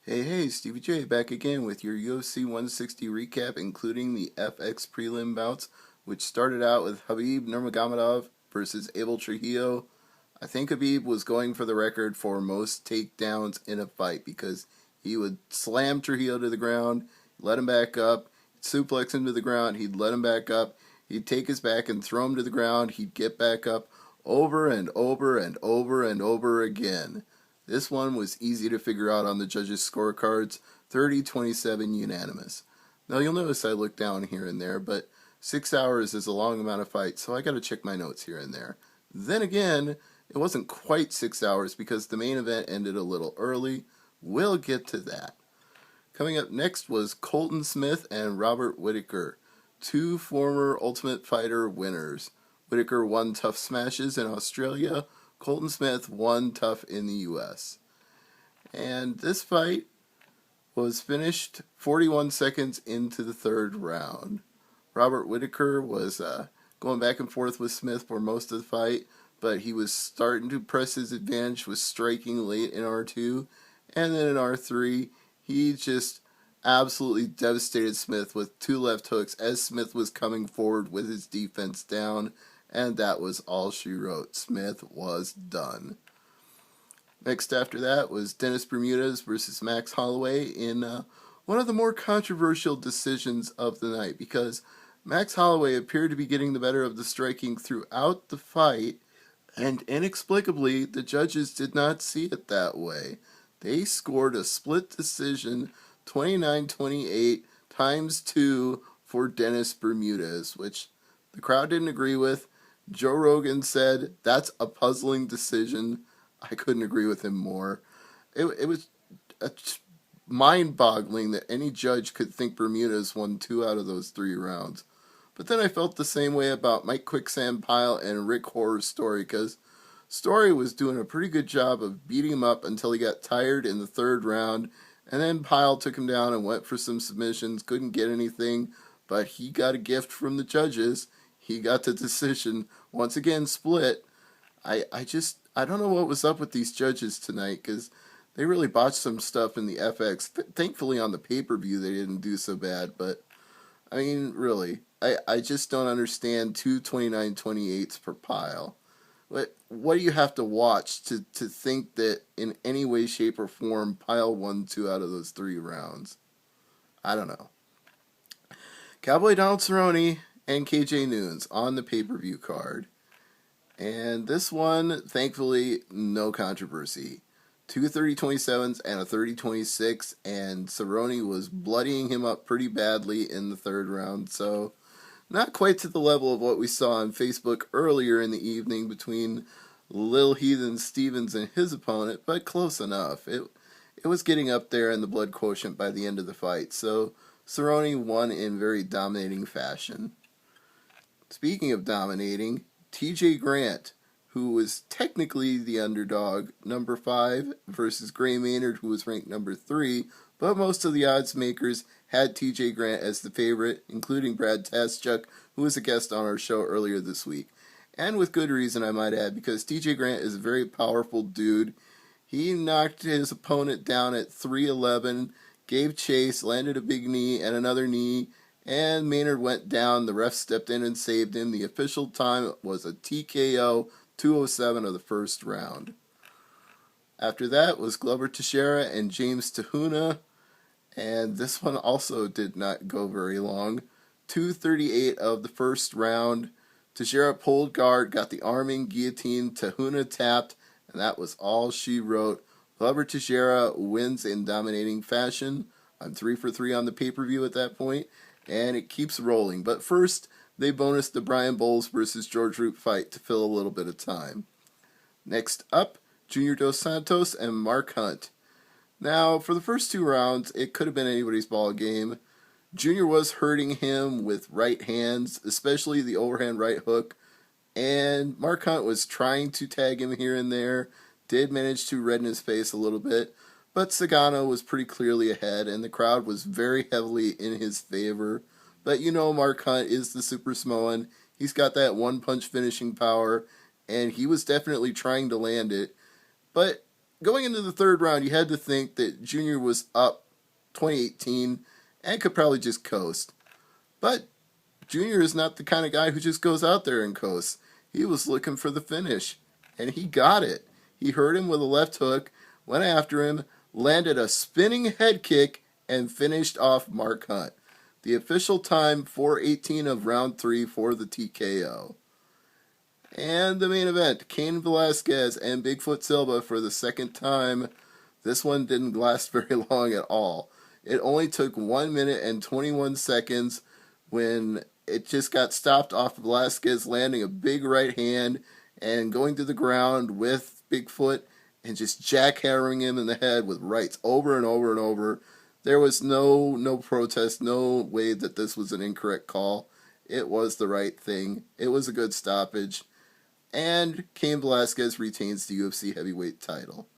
Hey, Stevie J back again with your UFC 160 recap, including the FX prelim bouts, which started out with Khabib Nurmagomedov versus Abel Trujillo. I think Khabib was going for the record for most takedowns in a fight because he would slam Trujillo to the ground, let him back up, suplex him to the ground, he'd let him back up, he'd take his back and throw him to the ground, he'd get back up over and over and over and over again. This one was easy to figure out on the judges' scorecards, 30-27 unanimous. Now you'll notice I look down here and there, but 6 hours is a long amount of fight, so I gotta check my notes here and there. Then again, it wasn't quite 6 hours because the main event ended a little early. We'll get to that. Coming up next was Colton Smith and Robert Whittaker, two former Ultimate Fighter winners. Whittaker won tough smashes in Australia. Colton Smith won tough in the U.S. And this fight was finished 41 seconds into the third round. Robert Whittaker was going back and forth with Smith for most of the fight, but he was starting to press his advantage with striking late in R2, and then in R3, he just absolutely devastated Smith with two left hooks as Smith was coming forward with his defense down, and that was all she wrote. Smith was done. Next after that was Dennis Bermudez versus Max Holloway in one of the more controversial decisions of the night, because Max Holloway appeared to be getting the better of the striking throughout the fight, and inexplicably the judges did not see it that way. They scored a split decision 29-28 times 2 for Dennis Bermudez, which the crowd didn't agree with. Joe Rogan said, that's a puzzling decision. I couldn't agree with him more. It was mind-boggling that any judge could think Bermudez won 2 out of those 3 rounds. But then I felt the same way about Mike Quicksand Pyle and Rick Horror's Story, because Story was doing a pretty good job of beating him up until he got tired in the third round, and then Pyle took him down and went for some submissions, couldn't get anything, but he got a gift from the judges. He got the decision, once again split. I don't know what was up with these judges tonight, because they really botched some stuff in the FX. Thankfully on the pay-per-view they didn't do so bad, but I mean, really, I just don't understand 2 29-28s per Pyle. What do you have to watch to think that in any way, shape, or form Pyle won 2 out of those 3 rounds? I don't know. Cowboy Donald Cerrone and KJ Noons on the pay-per-view card. And this one, thankfully, no controversy. 2 30-27s and a 30-26, and Cerrone was bloodying him up pretty badly in the third round, so not quite to the level of what we saw on Facebook earlier in the evening between Lil Heathen Stevens and his opponent, but close enough. It was getting up there in the blood quotient by the end of the fight, so Cerrone won in very dominating fashion. Speaking of dominating, TJ Grant, who was technically the underdog, number 5, versus Gray Maynard, who was ranked number 3, but most of the odds makers had TJ Grant as the favorite, including Brad Taschuk, who was a guest on our show earlier this week. And with good reason, I might add, because TJ Grant is a very powerful dude. He knocked his opponent down at 3-11, gave chase, landed a big knee and another knee, and Maynard went down. The ref stepped in and saved him. The official time was a TKO, 2:07 of the first round. After that was Glover Teixeira and James Te-Huna, and this one also did not go very long. 2:38 of the first round. Teixeira pulled guard, got the arming guillotine, Te-Huna tapped, and that was all she wrote. Glover Teixeira wins in dominating fashion. I'm 3 for 3 on the pay-per-view at that point, and it keeps rolling. But first, they bonused the Brian Bowles versus George Root fight to fill a little bit of time. Next up, Junior Dos Santos and Mark Hunt. Now, for the first 2 rounds, it could have been anybody's ball game. Junior was hurting him with right hands, especially the overhand right hook, and Mark Hunt was trying to tag him here and there, did manage to redden his face a little bit, but Sagano was pretty clearly ahead, and the crowd was very heavily in his favor. But you know Mark Hunt is the Super Samoan. He's got that one-punch finishing power, and he was definitely trying to land it. But going into the third round, you had to think that Junior was up 2018 and could probably just coast. But Junior is not the kind of guy who just goes out there and coasts. He was looking for the finish, and he got it. He hurt him with a left hook, went after him, landed a spinning head kick, and finished off Mark Hunt. The official time, 4:18 of round 3 for the TKO. And the main event, Cain Velasquez and Bigfoot Silva for the second time. This one didn't last very long at all. It only took 1 minute and 21 seconds when it just got stopped off Velasquez landing a big right hand and going to the ground with Bigfoot and just jackhammering him in the head with rights over and over and over. There was no protest, no way that this was an incorrect call. It was the right thing. It was a good stoppage. And Cain Velasquez retains the UFC heavyweight title.